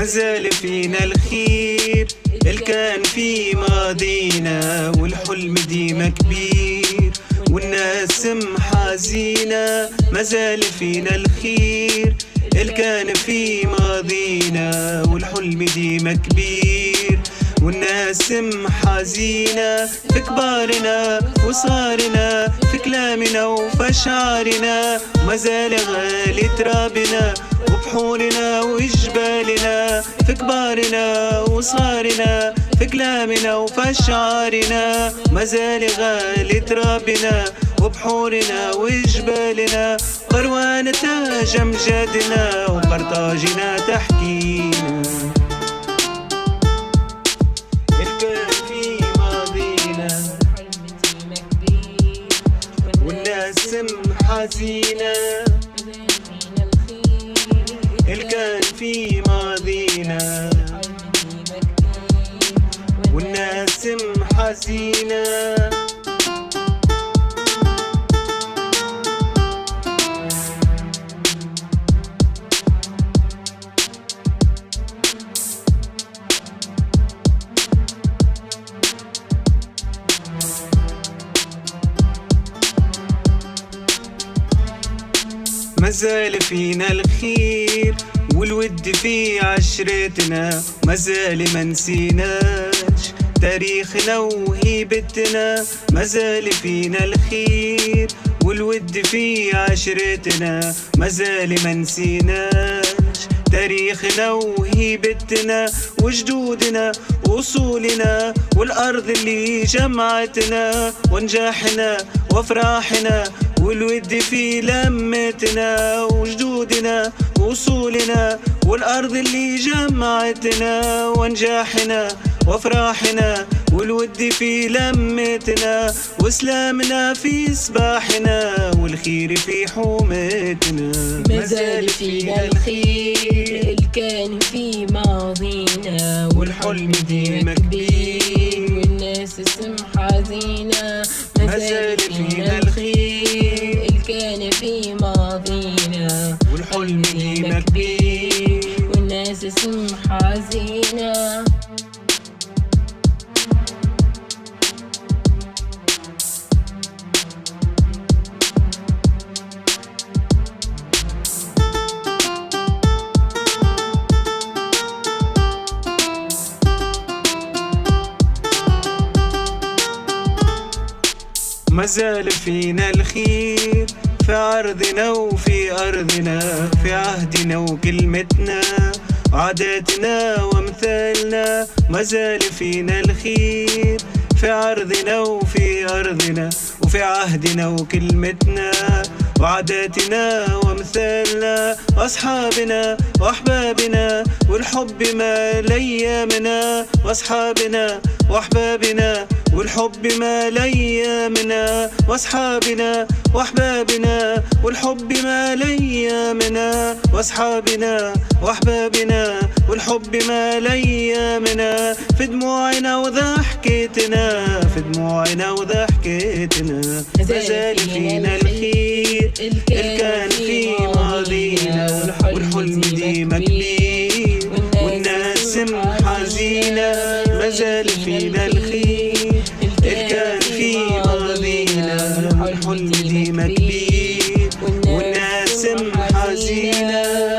مازال فينا الخير اللي كان في ماضينا، والحلم ديما كبير والناس محازينا. مازال فينا الخير اللي كان في ماضينا، والحلم ديما كبير والناس محازينا. في كبارنا وصارنا، في كلامنا وفشعارنا، مازال غالي ترابنا وبحورنا وجبالنا. في كبارنا وصارنا، في كلامنا وفشعارنا، مازال غالي ترابنا وبحورنا وجبالنا. قروان تاج امجادنا وبرطاجنا تحكينا، الكل في ماضينا والناس محازينا. الكان في ماضينا والناس محازينا. مازال فينا الخير والود في عشرتنا، مازال ما نسيناش تاريخنا وهيبتنا. مازال فينا الخير والود في عشرتنا، مازال ما نسيناش تاريخنا وهيبتنا. وجدودنا وصولنا والأرض اللي جمعتنا، ونجاحنا وافراحنا والود في لمتنا. وجدودنا وصولنا والأرض اللي جمعتنا، ونجاحنا وافراحنا والود في لمتنا. وسلامنا في صباحنا والخير في حومتنا. مازال فينا الخير اللي كان في ماضينا، والحلم ديما كبير والناس محازينا. مازال فينا الخير اللي كان في ماضينا، والحلم ديما كبير والناس محازينا. مازال فينا الخير في عرضنا وفي أرضنا، في عهدنا وكلمتنا عاداتنا وامثالنا. مازال فينا الخير في عرضنا وفي أرضنا، وفي عهدنا وكلمتنا وعاداتنا وامثالنا. أصحابنا وأحبابنا والحب ما ليامنا، وأصحابنا وأحبابنا والحب ما ليامنا. وأصحابنا وأحبابنا والحب ما ليامنا، وأصحابنا وأحبابنا والحب ما ليامنا. في دموعنا وضحكتنا، في دموعنا وضحكتنا. مازال فينا الخير اللي كان في ماضينا، والحلم ديما كبير والناس محازينا. مازال فينا الخير اللي كان في ماضينا، والحلم ديما كبير والناس محازينا.